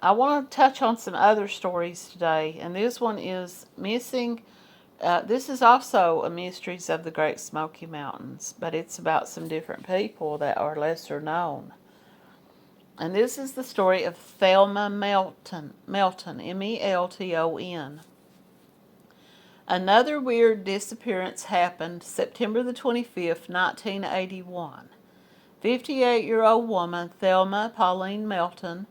I want to touch on some other stories today, and this one is missing. This is also a Mysteries of the Great Smoky Mountains, but it's about some different people that are lesser known. And this is the story of Thelma Melton, Melton. Another weird disappearance happened September the 25th, 1981. 58-year-old woman Thelma Pauline Melton,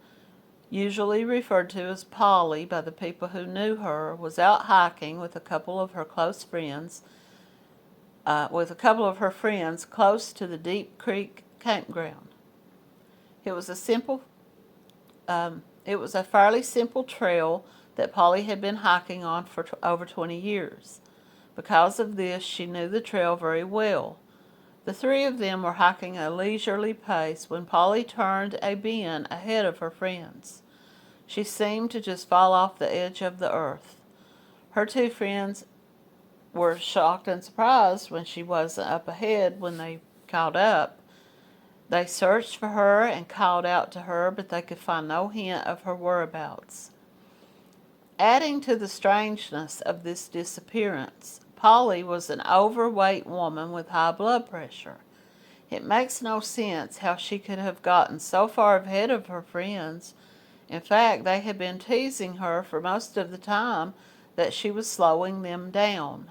usually referred to as Polly by the people who knew her, was out hiking with a couple of her friends close to the Deep Creek campground. It was a simple, it was a fairly simple trail that Polly had been hiking on for over 20 years. Because of this, she knew the trail very well. The three of them were hiking at a leisurely pace when Polly turned a bend ahead of her friends. She seemed to just fall off the edge of the earth. Her two friends were shocked and surprised when she wasn't up ahead when they caught up. They searched for her and called out to her, but they could find no hint of her whereabouts. Adding to the strangeness of this disappearance, Polly was an overweight woman with high blood pressure. It makes no sense how she could have gotten so far ahead of her friends. In fact, they had been teasing her for most of the time that she was slowing them down.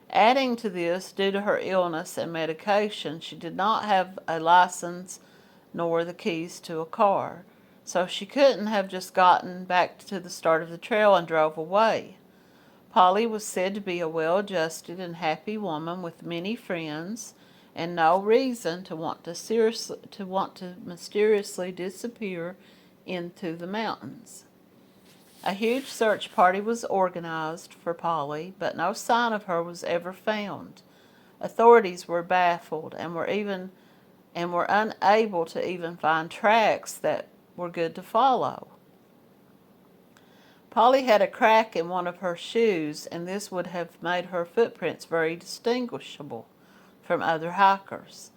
Adding to this, due to her illness and medication, she did not have a license nor the keys to a car, so she couldn't have just gotten back to the start of the trail and drove away. Polly was said to be a well-adjusted and happy woman with many friends and no reason to want to mysteriously disappear into the mountains. A huge search party was organized for Polly, but no sign of her was ever found. Authorities were baffled and were unable to even find tracks that were good to follow. Polly had a crack in one of her shoes, and this would have made her footprints very distinguishable from other hikers.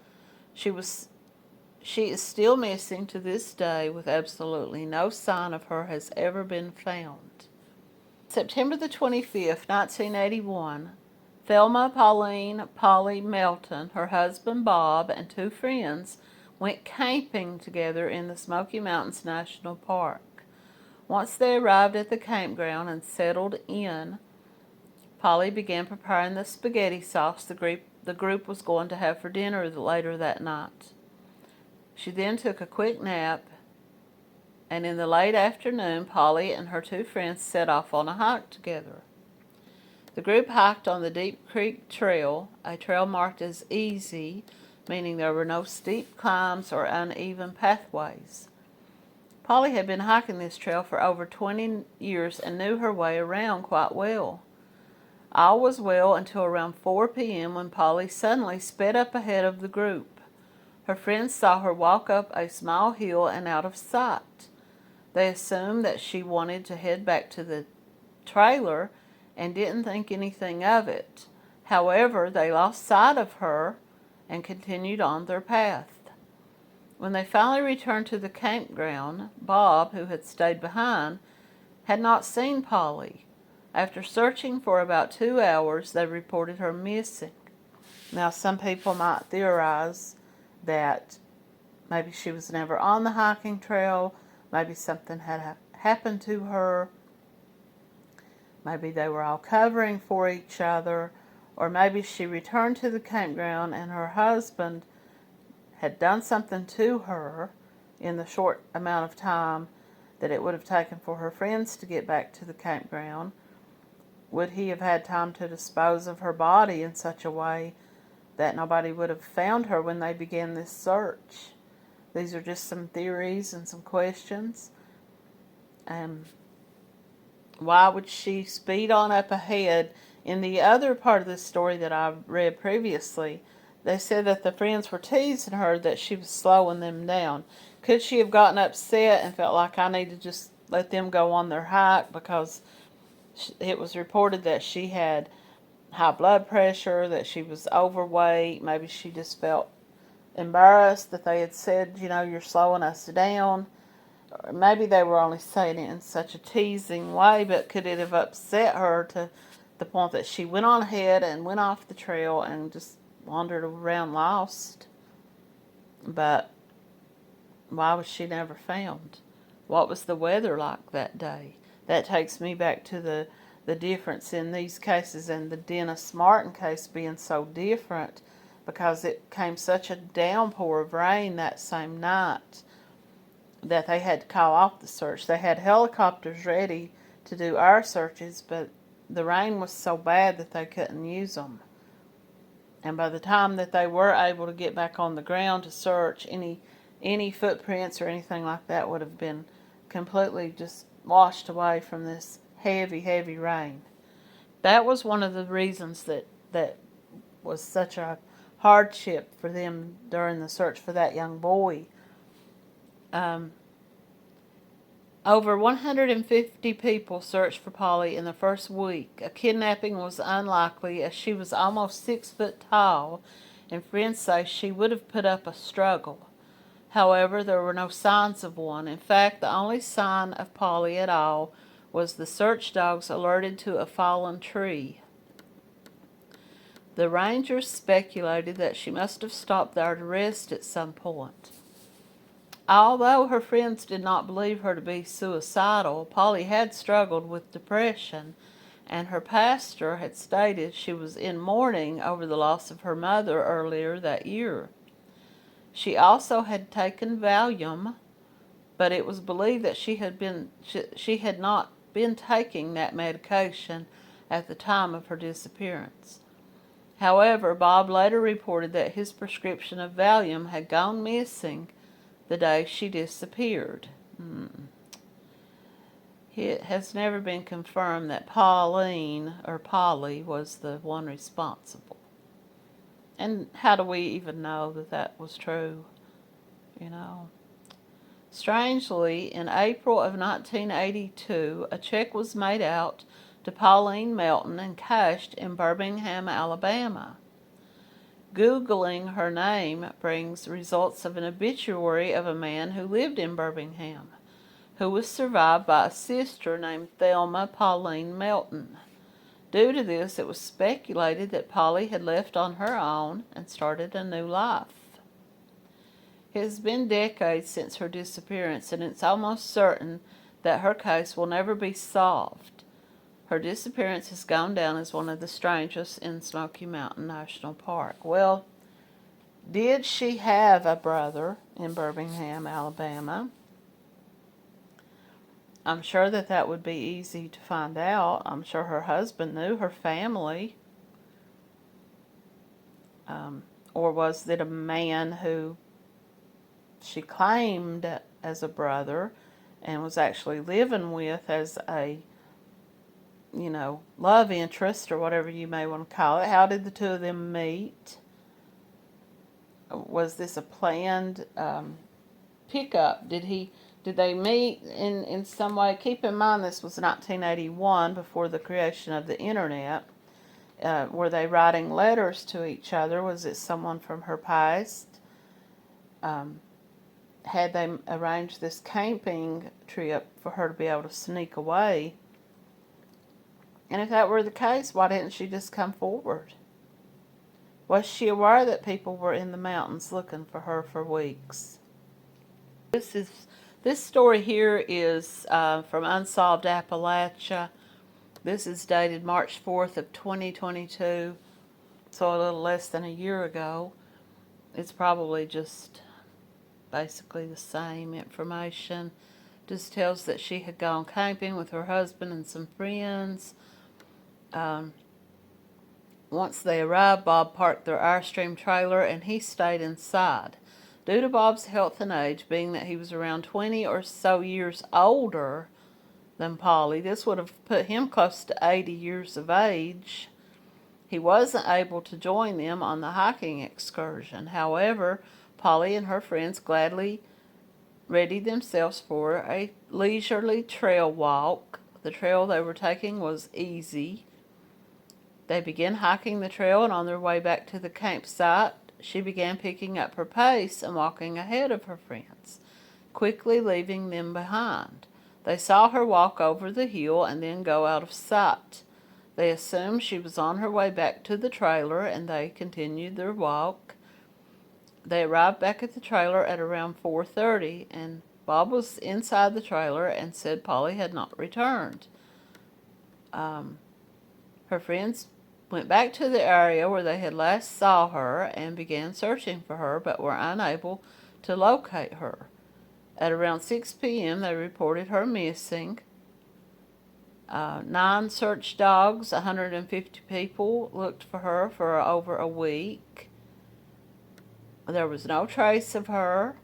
She is still missing to this day, with absolutely no sign of her has ever been found. September the 25th, 1981, Thelma Pauline Polly Melton, her husband Bob, and two friends went camping together in the Smoky Mountains National Park. Once they arrived at the campground and settled in, Polly began preparing the spaghetti sauce the group was going to have for dinner later that night. She then took a quick nap, and in the late afternoon, Polly and her two friends set off on a hike together. The group hiked on the Deep Creek Trail, a trail marked as easy, meaning there were no steep climbs or uneven pathways. Polly had been hiking this trail for over 20 years and knew her way around quite well. All was well until around 4 p.m. when Polly suddenly sped up ahead of the group. Her friends saw her walk up a small hill and out of sight. They assumed that she wanted to head back to the trailer and didn't think anything of it. However, they lost sight of her and continued on their path. When they finally returned to the campground, Bob, who had stayed behind, had not seen Polly. After searching for about 2 hours, they reported her missing. Now, some people might theorize that maybe she was never on the hiking trail, maybe something had happened to her, maybe they were all covering for each other, or maybe she returned to the campground and her husband had done something to her in the short amount of time that it would have taken for her friends to get back to the campground. Would he have had time to dispose of her body in such a way that nobody would have found her when they began this search? These are just some theories and some questions. Why would she speed on up ahead? In the other part of this story that I read previously, they said that the friends were teasing her that she was slowing them down. Could she have gotten upset and felt like I need to just let them go on their hike because it was reported that she had high blood pressure, that she was overweight? Maybe she just felt embarrassed that they had said, you're slowing us down. maybe they were only saying it in such a teasing way, but could it have upset her to the point that she went on ahead and went off the trail and just wandered around lost? But why was she never found? What was the weather like that day? That takes me back to the difference in these cases and the Dennis Martin case being so different, because it came such a downpour of rain that same night that they had to call off the search. They had helicopters ready to do our searches, but the rain was so bad that they couldn't use them. And by the time that they were able to get back on the ground to search, any footprints or anything like that would have been completely just washed away from this heavy, heavy rain. That was one of the reasons that was such a hardship for them during the search for that young boy. Over 150 people searched for Polly in the first week. A kidnapping was unlikely, as she was almost 6 foot tall, and friends say she would have put up a struggle. However, there were no signs of one. In fact, the only sign of Polly at all was the search dogs alerted to a fallen tree. The rangers speculated that she must have stopped there to rest at some point. Although her friends did not believe her to be suicidal, Polly had struggled with depression, and her pastor had stated she was in mourning over the loss of her mother earlier that year. She also had taken Valium, but it was believed that she had not been taking that medication at the time of her disappearance. However, Bob later reported that his prescription of Valium had gone missing the day she disappeared. It has never been confirmed that Pauline or Polly was the one responsible. And how do we even know that that was true? Strangely, in April of 1982, a check was made out to Pauline Melton and cashed in Birmingham, Alabama. Googling her name brings results of an obituary of a man who lived in Birmingham, who was survived by a sister named Thelma Pauline Melton. Due to this, it was speculated that Polly had left on her own and started a new life. It has been decades since her disappearance, and it's almost certain that her case will never be solved. Her disappearance has gone down as one of the strangest in Smoky Mountain National Park. Well, did she have a brother in Birmingham, Alabama? I'm sure that would be easy to find out. I'm sure her husband knew her family. Or was it a man who she claimed as a brother and was actually living with as a love interest, or whatever you may want to call it? How did the two of them meet? Was this a planned pickup? Did they meet in some way? Keep in mind, this was 1981, before the creation of the internet. Were they writing letters to each other? Was it someone from her past? Had they arranged this camping trip for her to be able to sneak away? And if that were the case, why didn't she just come forward? Was she aware that people were in the mountains looking for her for weeks? This story here is from Unsolved Appalachia. This is dated March 4th of 2022, so a little less than a year ago. It's probably just basically the same information. Just tells that she had gone camping with her husband and some friends. Once they arrived, Bob parked their Airstream trailer and he stayed inside. Due to Bob's health and age, being that he was around 20 or so years older than Polly, this would have put him close to 80 years of age. He wasn't able to join them on the hiking excursion. However, Polly and her friends gladly readied themselves for a leisurely trail walk. The trail they were taking was easy. They began hiking the trail, and on their way back to the campsite, she began picking up her pace and walking ahead of her friends. quickly leaving them behind. They saw her walk over the hill and then go out of sight. They assumed she was on her way back to the trailer, and they continued their walk. They arrived back at the trailer at around 4:30, and Bob was inside the trailer and said Polly had not returned. Her friends went back to the area where they had last saw her and began searching for her, but were unable to locate her. At around 6 p.m., they reported her missing. 9 search dogs, 150 people looked for her for over a week. There was no trace of her.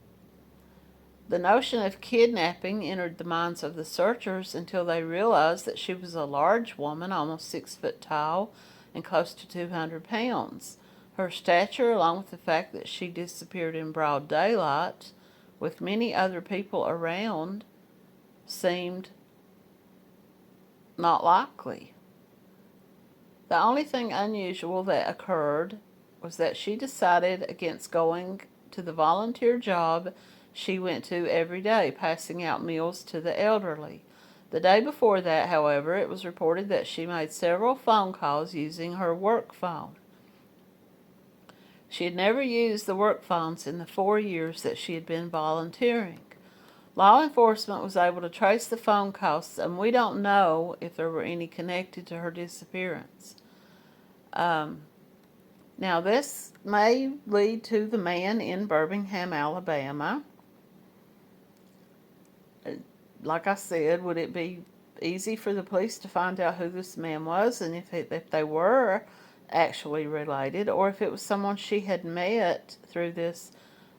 The notion of kidnapping entered the minds of the searchers until they realized that she was a large woman, almost 6 foot tall and close to 200 pounds. Her stature, along with the fact that she disappeared in broad daylight with many other people around, seemed not likely. The only thing unusual that occurred was that she decided against going to the volunteer job she went to every day, passing out meals to the elderly. The day before that, however, it was reported that she made several phone calls using her work phone. She had never used the work phones in the 4 years that she had been volunteering. Law enforcement was able to trace the phone calls, and we don't know if there were any connected to her disappearance. Now, this may lead to the man in Birmingham, Alabama. Like I said, would it be easy for the police to find out who this man was, and if they were actually related, or if it was someone she had met through this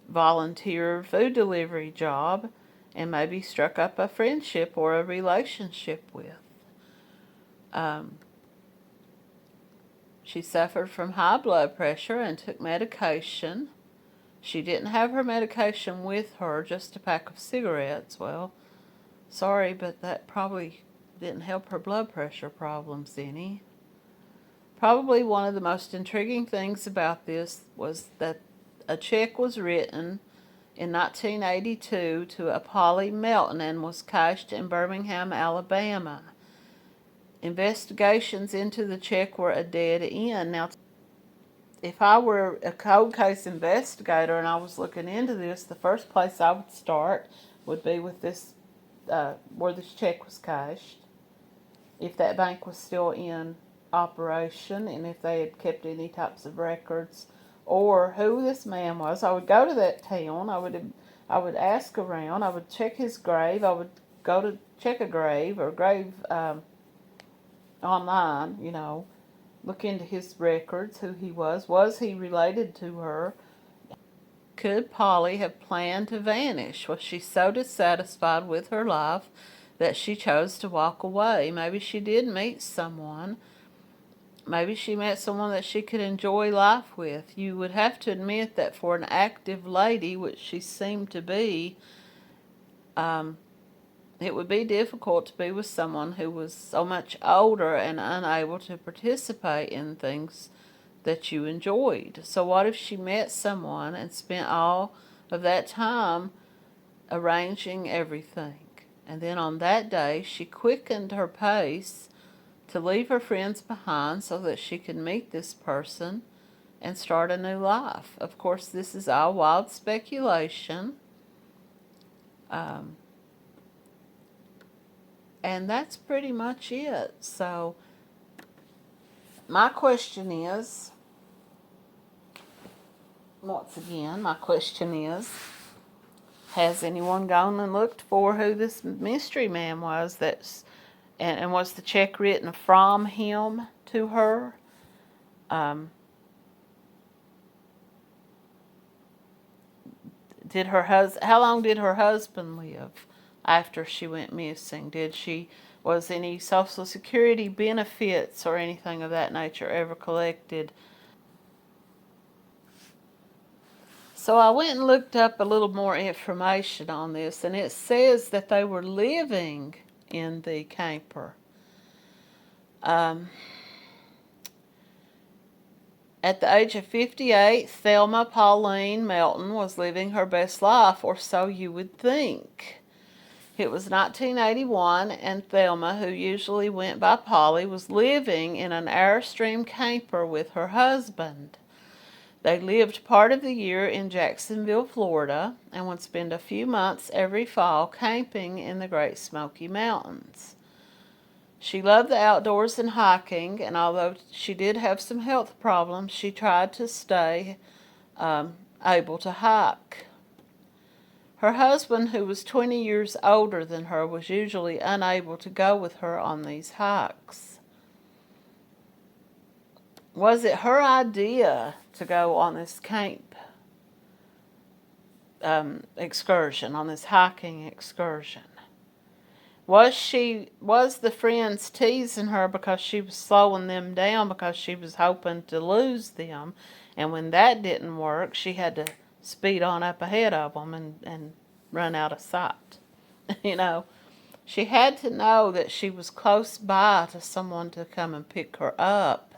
volunteer food delivery job and maybe struck up a friendship or a relationship with. She suffered from high blood pressure and took medication. She didn't have her medication with her, just a pack of cigarettes. Well, sorry, but that probably didn't help her blood pressure problems any. Probably one of the most intriguing things about this was that a check was written in 1982 to a Polly Melton and was cashed in Birmingham, Alabama. Investigations into the check were a dead end. Now, if I were a cold case investigator and I was looking into this, the first place I would start would be with this, where this check was cashed. If that bank was still in operation and if they had kept any types of records or who this man was. I would go to that town. I would ask around. I would check his grave. I would go to check a grave or grave online, look into his records, who he was. Was he related to her? Could Polly have planned to vanish? Was she so dissatisfied with her life that she chose to walk away? Maybe she did meet someone. Maybe she met someone that she could enjoy life with. You would have to admit that for an active lady, which she seemed to be, it would be difficult to be with someone who was so much older and unable to participate in things that you enjoyed. So what if she met someone and spent all of that time arranging everything? And then on that day, she quickened her pace to leave her friends behind so that she could meet this person and start a new life. Of course, this is all wild speculation. And that's pretty much it. So, my question is, once again, has anyone gone and looked for who this mystery man was and was the check written from him to her? How long did her husband live after she went missing? Was any Social Security benefits or anything of that nature ever collected? So I went and looked up a little more information on this, and it says that they were living in the camper. And At the age of 58, Thelma Pauline Melton was living her best life, or so you would think. It was 1981, and Thelma, who usually went by Polly, was living in an Airstream camper with her husband. They lived part of the year in Jacksonville, Florida, and would spend a few months every fall camping in the Great Smoky Mountains. She loved the outdoors and hiking, and although she did have some health problems, she tried to stay able to hike. Her husband, who was 20 years older than her, was usually unable to go with her on these hikes. Was it her idea to go on this camp excursion, on this hiking excursion? Was the friends teasing her because she was slowing them down because she was hoping to lose them, and when that didn't work, she had to speed on up ahead of them and run out of sight? She had to know that she was close by to someone to come and pick her up.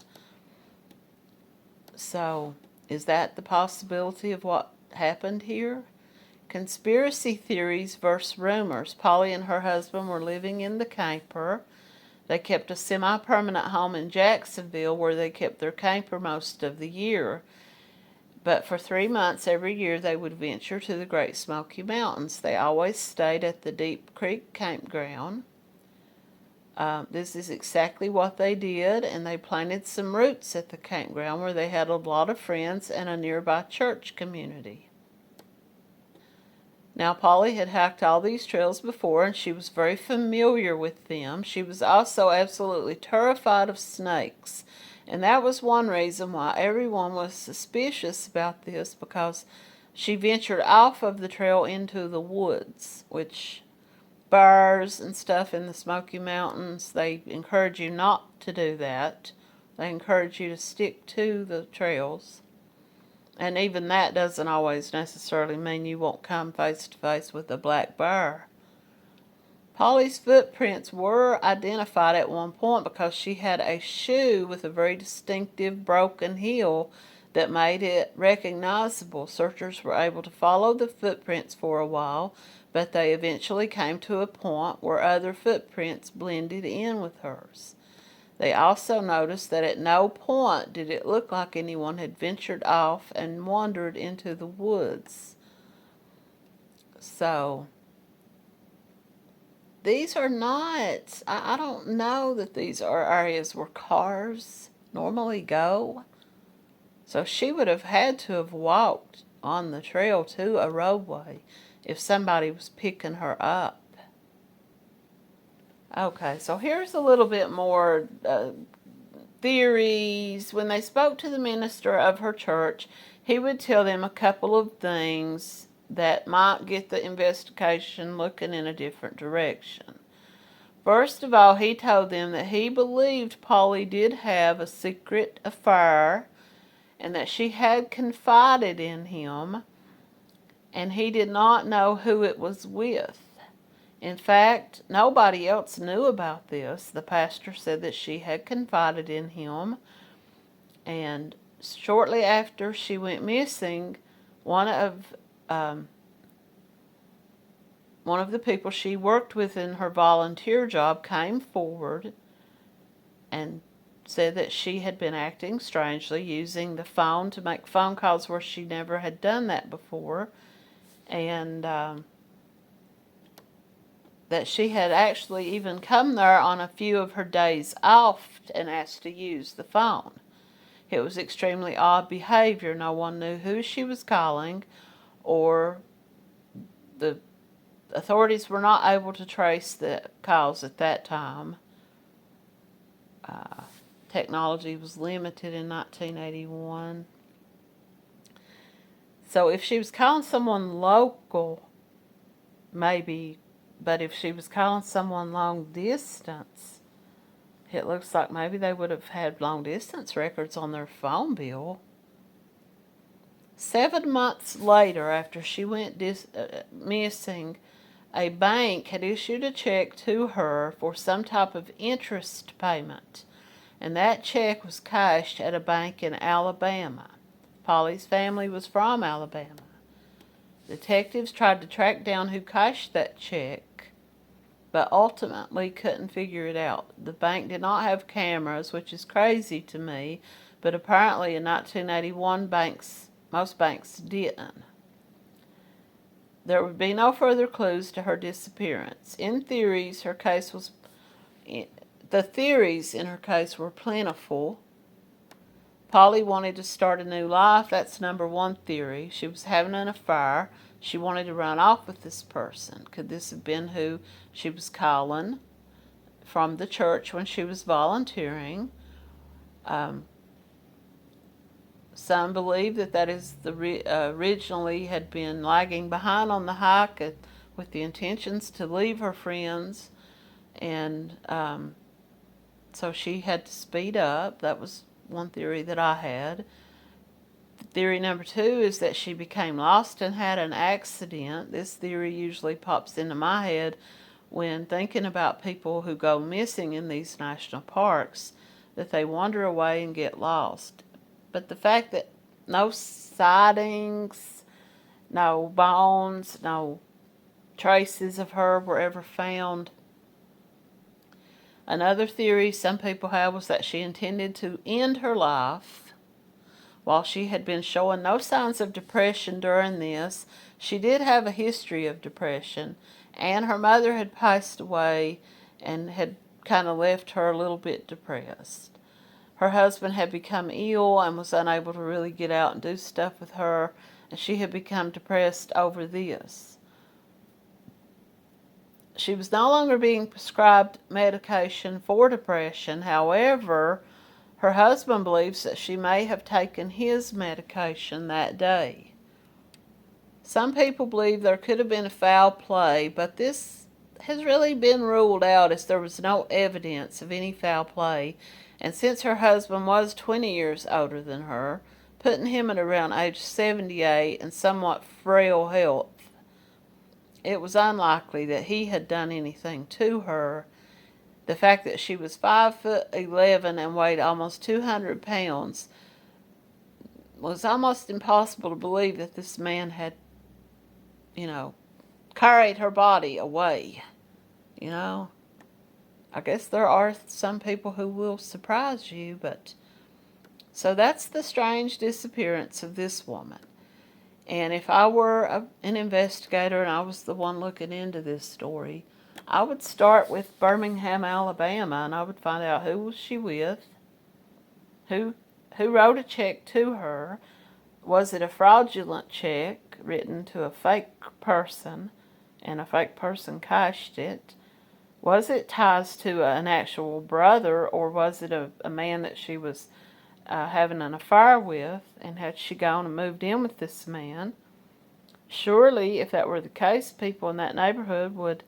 So, is that the possibility of what happened here? Conspiracy theories versus rumors. Polly and her husband were living in the camper. They kept a semi-permanent home in Jacksonville where they kept their camper most of the year. But for 3 months every year they would venture to the Great Smoky Mountains. They always stayed at the Deep Creek campground. This is exactly what they did, and they planted some roots at the campground where they had a lot of friends and a nearby church community. Now, Polly had hiked all these trails before, and she was very familiar with them. She was also absolutely terrified of snakes, and that was one reason why everyone was suspicious about this, because she ventured off of the trail into the woods, which bears and stuff in the Smoky Mountains, they encourage you not to do that. They encourage you to stick to the trails. And even that doesn't always necessarily mean you won't come face to face with a black bear. Polly's footprints were identified at one point because she had a shoe with a very distinctive broken heel that made it recognizable. Searchers were able to follow the footprints for a while, but they eventually came to a point where other footprints blended in with hers. They also noticed that at no point did it look like anyone had ventured off and wandered into the woods. So, these are not, I don't know that these are areas where cars normally go. So she would have had to have walked on the trail to a roadway if somebody was picking her up. Okay, so here's a little bit more theories. When they spoke to the minister of her church, he would tell them a couple of things that might get the investigation looking in a different direction. First of all, he told them that he believed Polly did have a secret affair and that she had confided in him, and he did not know who it was with. In fact, nobody else knew about this. The pastor said that she had confided in him, and shortly after she went missing, one of the people she worked with in her volunteer job came forward and said that she had been acting strangely, using the phone to make phone calls where she never had done that before, and that she had actually even come there on a few of her days off and asked to use the phone. It was extremely odd behavior. No one knew who she was calling, or the authorities were not able to trace the calls at that time. Technology was limited in 1981. So if she was calling someone local, maybe, but if she was calling someone long distance, it looks like maybe they would have had long distance records on their phone bill. 7 months later, after she went missing, a bank had issued a check to her for some type of interest payment. and that check was cashed at a bank in Alabama. Polly's family was from Alabama. Detectives tried to track down who cashed that check, but ultimately couldn't figure it out. The bank did not have cameras, which is crazy to me, but apparently in 1981 most banks didn't. There would be no further clues to her disappearance. The theories in her case were plentiful. Polly wanted to start a new life. That's number one theory. She was having an affair. She wanted to run off with this person. Could this have been who she was calling from the church when she was volunteering? Some believe that is originally had been lagging behind on the hike with the intentions to leave her friends, and so she had to speed up. That was one theory that I had. Theory number two is that she became lost and had an accident. This theory usually pops into my head when thinking about people who go missing in these national parks, that they wander away and get lost. But the fact that no sightings, no bones, no traces of her were ever found. Another theory some people have was that she intended to end her life. While she had been showing no signs of depression during this, she did have a history of depression, and her mother had passed away and had kind of left her a little bit depressed. Her husband had become ill and was unable to really get out and do stuff with her, and she had become depressed over this. She was no longer being prescribed medication for depression. However, her husband believes that she may have taken his medication that day. Some people believe there could have been foul play, but this has really been ruled out as there was no evidence of any foul play. And since her husband was 20 years older than her, putting him at around age 78 and somewhat frail health, it was unlikely that he had done anything to her. The fact that she was 5'11" and weighed almost 200 pounds was almost impossible to believe that this man had, carried her body away, I guess there are some people who will surprise you, but so that's the strange disappearance of this woman. And if I were an investigator and I was the one looking into this story, I would start with Birmingham, Alabama, and I would find out who was she with, who wrote a check to her. Was it a fraudulent check written to a fake person, and a fake person cashed it? Was it ties to an actual brother, or was it a man that she was having an affair with, and had she gone and moved in with this man? Surely, if that were the case, people in that neighborhood would,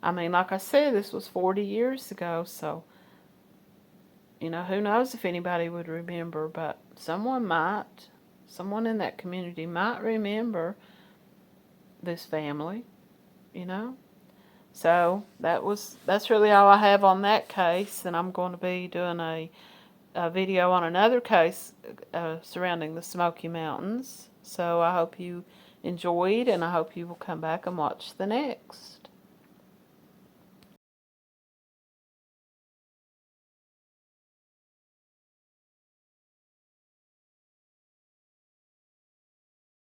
like I said, this was 40 years ago, so, who knows if anybody would remember, but someone in that community might remember this family, So that's really all I have on that case, and I'm going to be doing a video on another case surrounding the Smoky Mountains. So I hope you enjoyed, and I hope you will come back and watch the next.